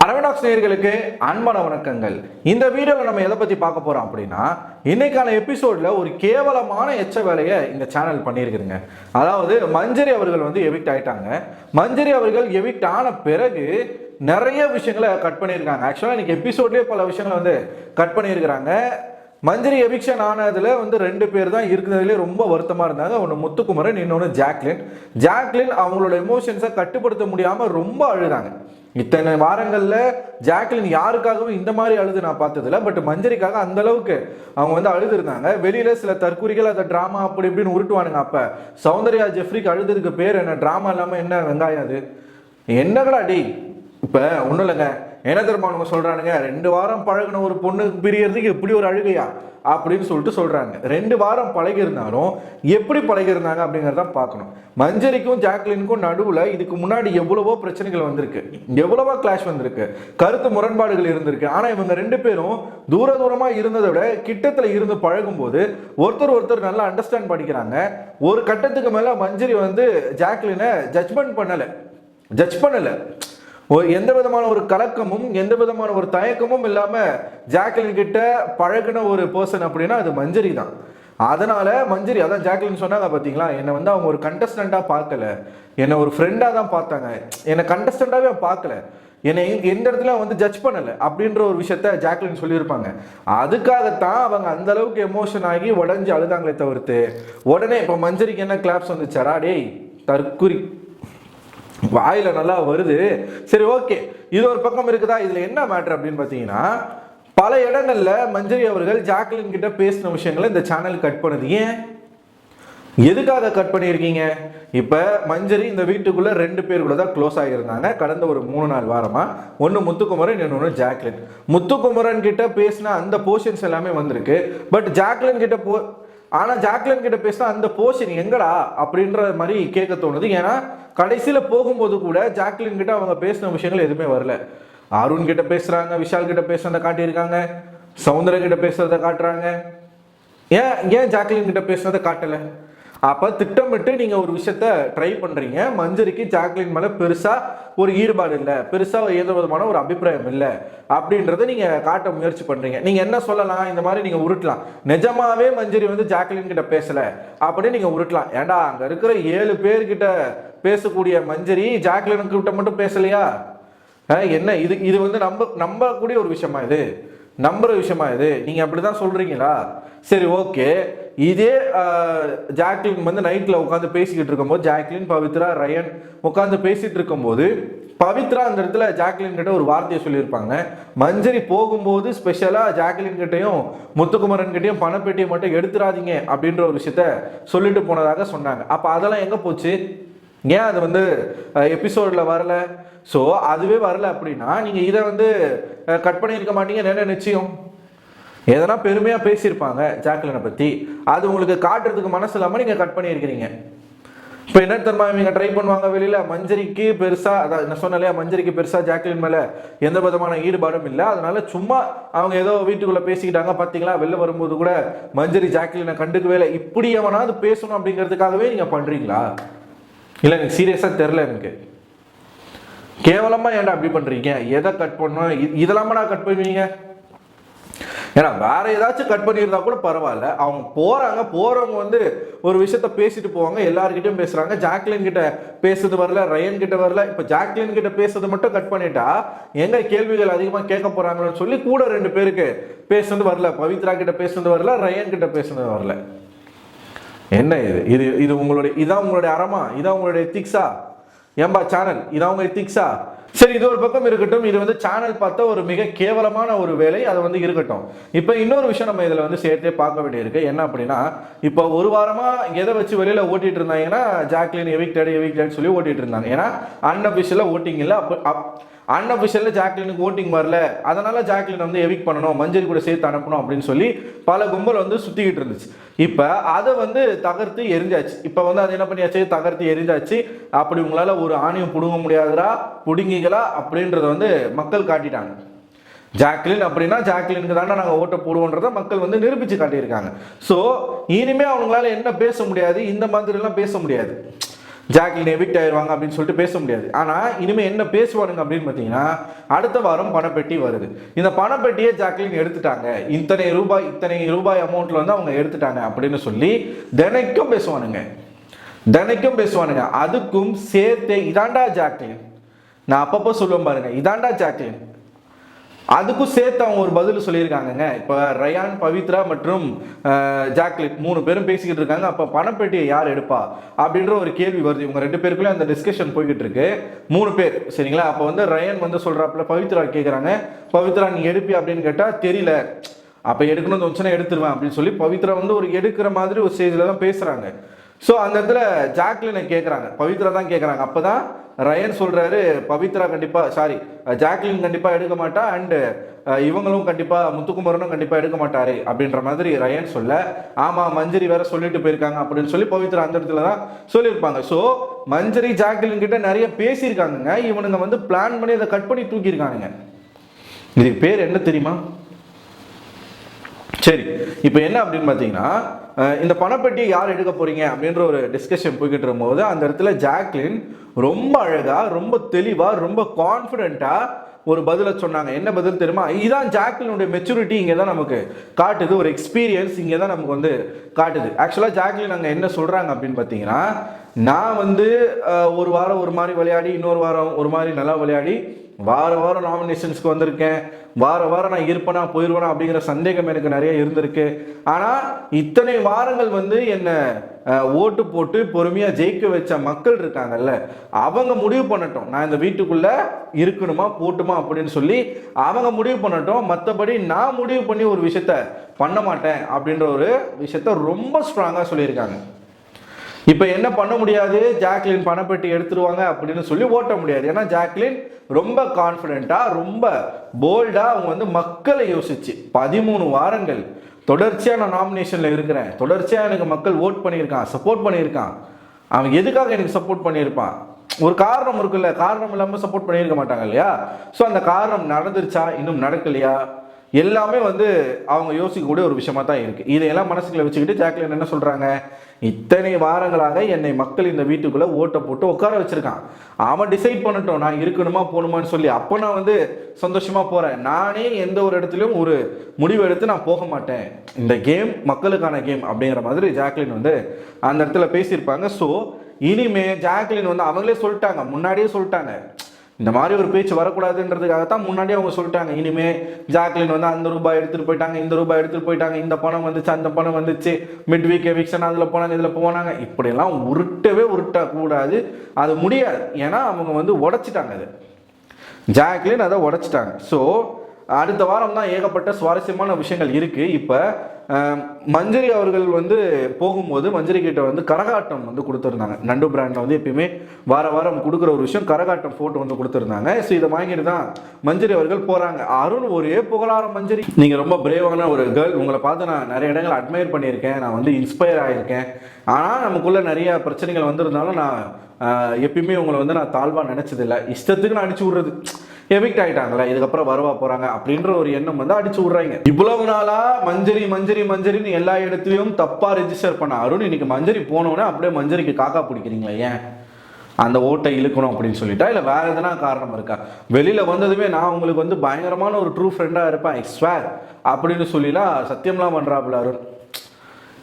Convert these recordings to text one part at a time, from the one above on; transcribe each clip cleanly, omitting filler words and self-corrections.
அரவணாக்ஸ் நேயர்களுக்கு அன்பான வணக்கங்கள். இந்த வீடியோவில் நம்ம எதை பற்றி பார்க்க போகிறோம் அப்படின்னா, இன்னைக்கான எபிசோடில் ஒரு கேவலமான எச்ச வேலையை இந்த சேனல் பண்ணியிருக்குதுங்க. அதாவது மஞ்சரி அவர்கள் வந்து எவிக்ட் ஆகிட்டாங்க. மஞ்சரி அவர்கள் எவிக்ட் ஆன பிறகு நிறைய விஷயங்களை கட் பண்ணியிருக்காங்க. ஆக்சுவலாக இன்னைக்கு எபிசோட்லேயே பல விஷயங்களை வந்து கட் பண்ணியிருக்கிறாங்க. மஞ்சரி எவிக்ஷன் ஆனதுல வந்து 2 பேர் தான் இருக்கிறதுலே ரொம்ப வருத்தமாக இருந்தாங்க. ஒன்று முத்துக்குமரன், இன்னொன்று ஜாக்லின். ஜாக்லின் அவங்களோட எமோஷன்ஸை கட்டுப்படுத்த முடியாமல் ரொம்ப அழுதாங்க. இத்தனை வாரங்களில் ஜாக்லின் யாருக்காகவும் இந்த மாதிரி அழுது நான் பார்த்ததில்ல. பட் மஞ்சரிக்காக அந்த அளவுக்கு அவங்க வந்து அழுதுருந்தாங்க. வெளியில சில தற்குறிகள் அதை ட்ராமா அப்படி இப்படின்னு உருட்டுவானுங்க. அப்ப சௌந்தர்யா ஜெஃப்ரிக்கு அழுதுக்கு பேர் என்ன? ட்ராமா இல்லாமல் என்ன வெங்காயம் அது? என்னங்கடா டி? இப்போ ஒன்றும் இல்லைங்க, என்ன தெரியுமா அவங்க சொல்கிறானுங்க, 2 வாரம் பழகின ஒரு பொண்ணு பிரியறதுக்கு எப்படி ஒரு அழுகையா அப்படின்னு சொல்லிட்டு சொல்கிறாங்க. 2 வாரம் பழகிருந்தாலும் எப்படி பழகிருந்தாங்க அப்படிங்கிறதான் பார்க்கணும். மஞ்சரிக்கும் ஜாக்லினுக்கும் நடுவில் இதுக்கு முன்னாடி எவ்வளவோ பிரச்சனைகள் வந்திருக்கு, எவ்வளவோ கிளாஷ் வந்திருக்கு, கருத்து முரண்பாடுகள் இருந்திருக்கு. ஆனால் இவங்க 2 பேரும் தூரமாக இருந்ததை விட கிட்டத்தில் இருந்து பழகும்போது ஒருத்தர் நல்லா அண்டர்ஸ்டாண்ட் பண்ணிக்கிறாங்க. ஒரு கட்டத்துக்கு மேலே மஞ்சரி வந்து ஜாக்லினை ஜட்ஜ் பண்ணலை. எந்த விதமான ஒரு கலக்கமும் எந்த விதமான ஒரு தயக்கமும் இல்லாம ஜாக்லின் கிட்ட பழகின ஒரு பர்சன் அப்படின்னா அது மஞ்சரி தான். அதனால மஞ்சரி, அதான் ஜாக்லின் சொன்னாங்க பார்த்தீங்களா, என்னை வந்து அவங்க ஒரு கண்டஸ்டண்டா பார்க்கல, என்னை ஒரு ஃப்ரெண்டா தான் பார்த்தாங்க, என்னை கண்டஸ்டண்டாவே பார்க்கல, என்னை எந்த இடத்துல வந்து ஜட்ஜ் பண்ணலை அப்படின்ற ஒரு விஷயத்த ஜாக்லின் சொல்லியிருப்பாங்க. அதுக்காகத்தான் அவங்க அந்த அளவுக்கு எமோஷன் ஆகி உடஞ்சி அழுதாங்களே தவிர்த்து உடனே இப்போ மஞ்சரிக்கு என்ன கிளாப்ஸ் வந்துச்சாரா? டேய் தற்குறி, வாயில நல்லா வருது. சரி, ஓகே, இது ஒரு பக்கம் இருக்குதா. இதுல என்ன மேட்டர் அப்படின்னு பார்த்தீங்கன்னா, பல இடங்கள்ல மஞ்சரி அவர்கள் ஜாக்லின் கிட்ட பேசின விஷயங்களை இந்த சேனல் கட் பண்ணுது. ஏன், எதுக்காக கட் பண்ணியிருக்கீங்க? இப்ப மஞ்சரி இந்த வீட்டுக்குள்ள 2 பேர் கூட தான் க்ளோஸ் ஆகியிருந்தாங்க கடந்த ஒரு 3-4 வாரமா. ஒன்று முத்துக்குமரன், இன்னொன்று ஜாக்லின். முத்துக்குமரன் கிட்ட பேசின அந்த போர்ஷன்ஸ் எல்லாமே வந்திருக்கு. பட் ஜாக்லின் கிட்ட ஆனால் ஜாக்லின் கிட்ட பேசினா அந்த போர்ஷன் எங்கடா அப்படின்ற மாதிரி கேட்க தோணுது. ஏன்னா கடைசியில் போகும்போது கூட ஜாக்லின் கிட்ட அவங்க பேசின விஷயங்கள் எதுவுமே வரல. அருண் கிட்ட பேசுறாங்க, விஷால் கிட்ட பேசுறதை காட்டியிருக்காங்க, சௌந்தர்யா கிட்ட பேசுறதை காட்டுறாங்க. ஏன் ஜாக்லின் கிட்ட பேசுறதை காட்டலை? அப்போ திட்டமிட்டு நீங்கள் ஒரு விஷயத்த ட்ரை பண்ணுறீங்க. மஞ்சரிக்கு ஜாக்லின் மேலே பெருசாக ஒரு ஈடுபாடு இல்லை, பெருசாக எந்த விதமான ஒரு அபிப்பிராயம் இல்லை அப்படின்றத நீங்கள் காட்ட முயற்சி பண்ணுறீங்க. நீங்கள் என்ன சொல்லலாம், இந்த மாதிரி நீங்கள் உருட்டலாம், நிஜமாவே மஞ்சரி வந்து ஜாக்லின் கிட்ட பேசலை அப்படின்னு நீங்கள் உருட்டலாம். ஏண்டா அங்கே இருக்கிற 7 பேர்கிட்ட பேசக்கூடிய மஞ்சரி ஜாக்லின் கிட்ட மட்டும் பேசலையா? என்ன இது வந்து நம்பக்கூடிய ஒரு விஷயமா? இது நம்புற விஷயமா? இது நீங்க அப்படிதான் சொல்றீங்களா? சரி, ஓகே. இதே ஜாக்லின் வந்து நைட்ல உட்காந்து பேசிக்கிட்டு இருக்கும்போது, ஜாக்லின், பவித்ரா, ரயன் உட்காந்து பேசிட்டு இருக்கும்போது பவித்ரா அந்த இடத்துல ஜாக்லின் கிட்ட ஒரு வார்த்தையை சொல்லியிருப்பாங்க. மஞ்சரி போகும்போது ஸ்பெஷலா ஜாக்லின் கிட்டையும் முத்துக்குமரன் கிட்டையும் பணப்பேட்டியை மட்டும் எடுத்துடாதீங்க அப்படின்ற ஒரு விஷயத்த சொல்லிட்டு போனதாக சொன்னாங்க. அப்ப அதெல்லாம் எங்க போச்சு? ஏன் அது வந்து எபிசோட்ல வரல? ஸோ அதுவே வரல அப்படின்னா நீங்க இதை வந்து கட் பண்ணியிருக்க மாட்டீங்கன்னு என்ன நிச்சயம்? எதனா பெருமையாக பேசியிருப்பாங்க ஜாக்லினை பற்றி, அது உங்களுக்கு காட்டுறதுக்கு மனசு இல்லாமல் நீங்கள் கட் பண்ணியிருக்கிறீங்க. இப்போ என்ன தெரியுமா இவங்க ட்ரை பண்ணுவாங்க வெளியில், மஞ்சரிக்கு பெருசாக, அதான் என்ன சொன்னாலே, மஞ்சரிக்கு பெருசாக ஜாக்லின் மேலே எந்த விதமான ஈடுபாடும் இல்லை, அதனால சும்மா அவங்க ஏதோ வீட்டுக்குள்ளே பேசிக்கிட்டாங்க. பார்த்தீங்களா, வெளில வரும்போது கூட மஞ்சரி ஜாக்லினை கண்டுக்கவே இல்லை. இப்படி எவனாவது பேசணும் அப்படிங்கிறதுக்காகவே நீங்கள் பண்ணுறீங்களா? இல்லை, எனக்கு சீரியஸாக தெரில. எனக்கு கேவலமாக ஏன்டா அப்படி பண்ணுறீங்க? எதை கட் பண்ணணும்? இதெல்லாமா நான் கட் பண்ணுவீங்க? ஏன்னா வேற ஏதாச்சும் கட் பண்ணியிருந்தா கூட பரவாயில்ல. அவங்க போறவங்க வந்து ஒரு விஷயத்த பேசிட்டு போவாங்க, எல்லாருக்கிட்டையும் பேசுறாங்க. ஜாக்லின் கிட்ட பேசுறது வரல, ரயன் கிட்ட வரல. இப்ப ஜாக்லின் கிட்ட பேசுறது மட்டும் கட் பண்ணிட்டா எங்க கேள்விகள் அதிகமா கேட்க போறாங்கன்னு சொல்லி கூட 2 பேருக்கு பேசுறது வரல. பவித்ரா கிட்ட பேசுறது வரல, ரயன் கிட்ட பேசுறது வரல. என்ன இது இதான் உங்களுடைய அறமா? இதான் உங்களுடைய எத்திக்ஸா? ஏம்பா சேனல், இதான் உங்க எத்திக்ஸா? சரி, இது ஒரு பக்கம் இருக்கட்டும். இது வந்து சேனல் பார்த்தா ஒரு மிக கேவலமான ஒரு வேலை, அது வந்து இருக்கட்டும். இப்போ இன்னொரு விஷயம் நம்ம இதில் வந்து சேர்த்தே பார்க்க வேண்டியிருக்கு. என்ன அப்படின்னா, இப்போ ஒரு வாரமா எதை வச்சு வெளியில ஓட்டிட்டு இருந்தாங்கன்னா, ஜாக்லின் எவிக்டட் சொல்லி ஓட்டிட்டு இருந்தாங்க. ஏன்னா அன்அபிஷியலாக ஓட்டிங் இல்லை. அன்அபிஷியலில் ஜாக்லினுக்கு ஓட்டிங் வரல, அதனால ஜாக்லின் வந்து எவிக் பண்ணணும், மஞ்சரி கூட சேர்த்து அனுப்பணும் அப்படின்னு சொல்லி பல கும்பல் வந்து சுற்றிக்கிட்டு இருந்துச்சு. இப்போ அதை வந்து தகர்த்து எரிஞ்சாச்சு. இப்போ வந்து அது என்ன பண்ணியாச்சு? தகர்த்து எரிஞ்சாச்சு. அப்படி உங்களால் ஒரு ஆணியம் பிடுங்க முடியாதுடா, பிடுங்கிகளா அப்படின்றத வந்து மக்கள் காட்டிட்டாங்க. ஜாக்லின் அப்படின்னா ஜாக்லினுக்கு தானே நாங்கள் ஓட்ட போடுவோன்றதை மக்கள் வந்து நிரூபித்து காட்டியிருக்காங்க. ஸோ இனிமேல் அவங்களால என்ன பேச முடியாது, இந்த மாதிரிலாம் பேச முடியாது. ஜாக்லின் எவிக்ட் ஆயிடுவாங்க அப்படின்னு சொல்லிட்டு பேச முடியாது. ஆனால் இனிமேல் என்ன பேசுவானுங்க அப்படின்னு பார்த்தீங்கன்னா, அடுத்த வாரம் பணப்பெட்டி வருது. இந்த பணப்பெட்டியை ஜாக்லின் எடுத்துட்டாங்க, இத்தனை ரூபாய் அமௌண்ட்ல வந்து அவங்க எடுத்துட்டாங்க அப்படின்னு சொல்லி தினைக்கும் பேசுவானுங்க. அதுக்கும் சேர்த்து இதாண்டா ஜாக்லின், நான் அப்பப்போ சொல்லுவேன் பாருங்க, இதாண்டா ஜாக்லின், அதுக்கும் சேர்த்து அவங்க ஒரு பதில் சொல்லியிருக்காங்க. இப்போ ரயான், பவித்ரா மற்றும் ஜாக்லின் 3 பேரும் பேசிக்கிட்டு இருக்காங்க. அப்போ பணப்பெட்டியை யார் எடுப்பா அப்படின்ற ஒரு கேள்வி வருது. இவங்க 2 பேருக்குள்ளே அந்த டிஸ்கஷன் போய்கிட்டு இருக்கு. 3 பேர் சரிங்களா. அப்போ வந்து ரயான் வந்து சொல்றாப்புல பவித்ரா கேட்குறாங்க, பவித்ரா நீ எடுப்பி அப்படின்னு கேட்டால் தெரியல, அப்போ எடுக்கணும்னு தோணுச்சுன்னா எடுத்துருவேன் அப்படின்னு சொல்லி பவித்ரா வந்து ஒரு எடுக்கிற மாதிரி ஒரு ஸ்டேஜில் தான் பேசுகிறாங்க. ஸோ அந்த இடத்துல ஜாக்லினை கேட்குறாங்க, பவித்ரா தான் கேட்குறாங்க. அப்போ தான் ரயன் சொல்கிறாரு, பவித்ரா ஜாக்லின் கண்டிப்பாக எடுக்க மாட்டா, அண்டு இவங்களும் கண்டிப்பாக, முத்துக்குமரனும் கண்டிப்பாக எடுக்க மாட்டாரு அப்படின்ற மாதிரி ரயன் சொல்ல, ஆமாம் மஞ்சரி வேற சொல்லிட்டு போயிருக்காங்க அப்படின்னு சொல்லி பவித்ரா அந்த இடத்துல தான் சொல்லியிருப்பாங்க. ஸோ மஞ்சரி ஜாக்லின் கிட்ட நிறைய பேசியிருக்காங்க. இவனுங்க வந்து பிளான் பண்ணி அதை கட் பண்ணி தூக்கியிருக்கானுங்க. இதுக்கு பேர் என்ன தெரியுமா? சரி, இப்போ என்ன அப்படின்னு பார்த்தீங்கன்னா, இந்த பணப்பெட்டியை யார் எடுக்க போறீங்க அப்படின்ற ஒரு டிஸ்கஷன் போய்கிட்டு இருக்கும்போது அந்த இடத்துல ஜாக்லின் ரொம்ப அழகா, ரொம்ப தெளிவா, ரொம்ப கான்ஃபிடென்ட்டா ஒரு பதிலை சொன்னாங்க. என்ன பதில் தெரியுமா? இதுதான் ஜாக்லினுடைய மெச்சூரிட்டி இங்கே தான் நமக்கு காட்டுது, ஒரு எக்ஸ்பீரியன்ஸ் இங்கே தான் நமக்கு வந்து காட்டுது. ஆக்சுவலாக ஜாக்லின் அங்கே என்ன சொல்கிறாங்க அப்படின்னு பார்த்தீங்கன்னா, நான் வந்து ஒரு வாரம் ஒரு மாதிரி விளையாடி, இன்னொரு வாரம் ஒரு மாதிரி நல்லா விளையாடி, வாரம் நாமினேஷன்ஸ்க்கு வந்திருக்கேன், வாரம் நான் இருப்பேனா போயிடுவேனா அப்படிங்கிற சந்தேகம் எனக்கு நிறைய இருந்திருக்கு. ஆனால் இத்தனை வாரங்கள் வந்து என்னை ஓட்டு போட்டு பொறுமையாக ஜெயிக்க வச்ச மக்கள் இருக்காங்கல்ல, அவங்க முடிவு பண்ணட்டும் நான் இந்த வீட்டுக்குள்ளே இருக்கணுமா போட்டுமா அப்படின்னு சொல்லி அவங்க முடிவு பண்ணட்டும். மற்றபடி நான் முடிவு பண்ணி ஒரு விஷயத்த பண்ண மாட்டேன் அப்படின்ற ஒரு விஷயத்த ரொம்ப ஸ்ட்ராங்காக சொல்லியிருக்காங்க. இப்போ என்ன பண்ண முடியாது, ஜாக்லின் பணப்பெட்டி எடுத்துருவாங்க அப்படின்னு சொல்லி ஓட்ட முடியாது. ஏன்னா ஜாக்லின் ரொம்ப கான்ஃபிடென்ட்டாக, ரொம்ப போல்டாக அவங்க வந்து மக்களை யோசிச்சு 13 வாரங்கள் தொடர்ச்சியாக நான் நாமினேஷனில் இருக்கிறேன், தொடர்ச்சியாக எனக்கு மக்கள் ஓட் பண்ணியிருக்கான், சப்போர்ட் பண்ணியிருக்கான். அவன் எதுக்காக எனக்கு சப்போர்ட் பண்ணியிருப்பான்? ஒரு காரணம் இருக்குல்ல, காரணம் இல்லாமல் சப்போர்ட் பண்ணியிருக்க மாட்டாங்க இல்லையா? ஸோ அந்த காரணம் நடந்துருச்சா, இன்னும் நடக்கலையா, எல்லாமே வந்து அவங்க யோசிக்கக்கூடிய ஒரு விஷயமா தான் இருக்குது. இதையெல்லாம் மனசுக்குள்ள வச்சுக்கிட்டு ஜாக்லின் என்ன சொல்கிறாங்க, இத்தனை வாரங்களாக என்னை மக்கள் இந்த வீட்டுக்குள்ளே ஓட்டை போட்டு உட்கார வச்சுருக்கான், அவன் டிசைட் பண்ணட்டும் நான் இருக்கணுமா போகணுமான்னு சொல்லி, அப்போ நான் வந்து சந்தோஷமாக போகிறேன், நானே எந்த ஒரு இடத்துலையும் ஒரு முடிவு எடுத்து நான் போக மாட்டேன், இந்த கேம் மக்களுக்கான கேம் அப்படிங்கிற மாதிரி ஜாக்லின் வந்து அந்த இடத்துல பேசியிருப்பாங்க. ஸோ இனிமே ஜாக்லின் வந்து அவங்களே சொல்லிட்டாங்க, முன்னாடியே சொல்லிட்டாங்க, இந்த மாதிரி ஒரு பேச்சு வரக்கூடாதுன்றதுக்காகத்தான் முன்னாடியே அவங்க சொல்லிட்டாங்க. இனிமே ஜாக்லின் வந்து அந்த ரூபாய் எடுத்துகிட்டு போயிட்டாங்க, இந்த ரூபாய் எடுத்துகிட்டு போயிட்டாங்க, இந்த பணம் வந்துச்சு, அந்த பணம் வந்துச்சு, மிட் வீக் எவிக்ஷன் அதில் போனாங்க, இதில் போனாங்க, இப்படியெல்லாம் உருட்டக்கூடாது, அது முடியாது. ஏன்னா அவங்க வந்து உடைச்சிட்டாங்க, அது ஜாக்லின் அதை உடைச்சிட்டாங்க. ஸோ அடுத்த வாரம் தான் ஏகப்பட்ட சுவாரஸ்யமான விஷயங்கள் இருக்குது. இப்போ மஞ்சரி அவர்கள் வந்து போகும்போது மஞ்சரி கிட்ட வந்து கரகாட்டம் வந்து கொடுத்துருந்தாங்க. நண்டு பிராண்டில் வந்து எப்பயுமே வாரம் கொடுக்குற ஒரு விஷயம் கரகாட்டம் ஃபோட்டோ வந்து கொடுத்துருந்தாங்க. ஸோ இதை வாங்கிட்டு தான் மஞ்சரி அவர்கள் போகிறாங்க. அருண் ஒரே புகழாரம், மஞ்சரி நீங்கள் ரொம்ப பிரேவான ஒரு கேர்ள், உங்களை பார்த்து நான் நிறைய இடங்கள் அட்மையர் பண்ணியிருக்கேன், நான் வந்து இன்ஸ்பயர் ஆகியிருக்கேன். ஆனால் நமக்குள்ளே நிறைய பிரச்சனைகள் வந்திருந்தாலும் நான் எப்பயுமே உங்களை வந்து நான் தாழ்வாக நினச்சதில்லை, இஷ்டத்துக்கு நான் அடிச்சு விட்றது, எவிக்ட் ஆகிட்டாங்களே இதுக்கப்புறம் வரவா போகிறாங்க அப்படின்ற ஒரு எண்ணம் வந்து அடிச்சு விட்றாங்க. இவ்வளவு நாளாக மஞ்சரின்னு எல்லா இடத்துலையும் தப்பாக ரெஜிஸ்டர் பண்ண அருண், இன்னைக்கு மஞ்சரி போனோன்னே அப்படியே மஞ்சரிக்கு காக்கா பிடிக்கிறீங்களா? ஏன் அந்த ஓட்டை இழுக்கணும் அப்படின்னு சொல்லிட்டா, இல்லை வேறு எதனா காரணம் இருக்கா? வெளியில் வந்ததுமே நான் உங்களுக்கு வந்து பயங்கரமான ஒரு ட்ரூ ஃப்ரெண்டாக இருப்பேன், ஐ ஸ்வேர் அப்படின்னு சொல்லிலாம் சத்தியம்லாம் பண்ணுறாப்புல அருண்.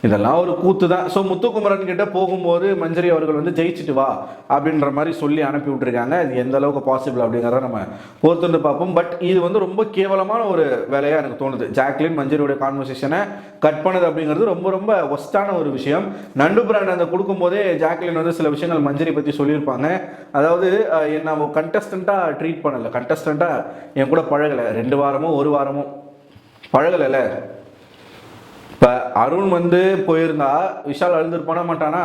இதெல்லாம் ஒரு கூத்து தான். ஸோ முத்துக்குமரன் கிட்ட போகும்போது மஞ்சரி அவர்கள் வந்து ஜெயிச்சுட்டு வா அப்படின்ற மாதிரி சொல்லி அனுப்பி விட்டுருக்காங்க. இது எந்த அளவுக்கு பாசிபிள் அப்படிங்கிறத நம்ம பொறுத்துட்டு பார்ப்போம். பட் இது வந்து ரொம்ப கேவலமான ஒரு வேலையாக எனக்கு தோணுது. ஜாக்லின் மஞ்சரியோட கான்வர்சேஷனை கட் பண்ணது அப்படிங்கிறது ரொம்ப ஒஸ்டான ஒரு விஷயம். நண்டு பிராண்ட் அந்த கொடுக்கும்போதே ஜாக்லின் வந்து சில விஷயங்கள் மஞ்சரி பற்றி சொல்லியிருப்பாங்க. அதாவது என்ன கண்டஸ்டண்ட்டாக ட்ரீட் பண்ணலை, கண்டஸ்டண்ட்டாக என் கூட பழகலை, 2 வாரமோ 1 வாரமோ பழகலைல்ல. இப்போ அருண் வந்து போயிருந்தா விஷால் அழுதுருப்பானா மாட்டானா?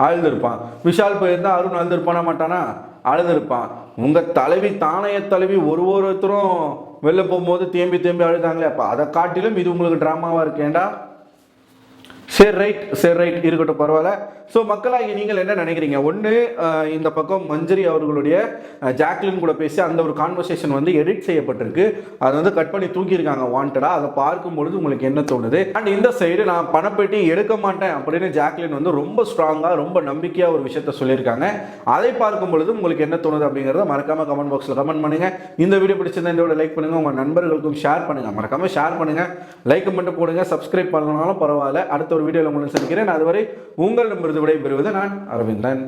அழுதுருப்பான். விஷால் போயிருந்தா அருண் அழுதுருப்பானா மாட்டானா? அழுதுருப்பான். உங்கள் தலைவி, தானைய தலைவி ஒருத்தரும் வெளில போகும்போது தேம்பி அழுதாங்களே, அப்போ அதை காட்டிலும் இது உங்களுக்கு ட்ராமாவாக இருக்கேண்டா? சரி ரைட் இருக்கட்டும், பரவாயில்ல. ஸோ மக்களாகி நீங்கள் என்ன நினைக்கிறீங்க? ஒன்று, இந்த பக்கம் மஞ்சரி அவர்களுடைய ஜாக்லின் கூட பேசி அந்த ஒரு கான்வர்சேஷன் வந்து எடிட் செய்யப்பட்டிருக்கு, அதை வந்து கட் பண்ணி தூக்கியிருக்காங்க வாண்டடாக. அதை பார்க்கும்பொழுது உங்களுக்கு என்ன தோணுது? அண்ட் இந்த சைடு நான் பணப்பேட்டி எடுக்க மாட்டேன் அப்படின்னு ஜாக்லின் வந்து ரொம்ப ஸ்ட்ராங்காக ரொம்ப நம்பிக்கையாக ஒரு விஷயத்த சொல்லியிருக்காங்க. அதை பார்க்கும் பொழுது உங்களுக்கு என்ன தோணுது அப்படிங்கிறத மறக்காம கமெண்ட் பாக்ஸில் கமெண்ட் பண்ணுங்க. இந்த வீடியோ பிடிச்சிருந்தா இந்த லைக் பண்ணுங்க, உங்கள் நண்பர்களுக்கும் ஷேர் பண்ணுங்க. மறக்காம ஷேர் பண்ணுங்க, லைக் மட்டும் போடுங்க, சப்ஸ்கிரைப் பண்ணனாலும் பரவாயில்ல. அடுத்த ஒரு வீடியோவில் உங்களை சந்திக்கிறேன். அதுவரை உங்களிடமிருந்து விடைபெறுவது நான் அரவிந்தன்.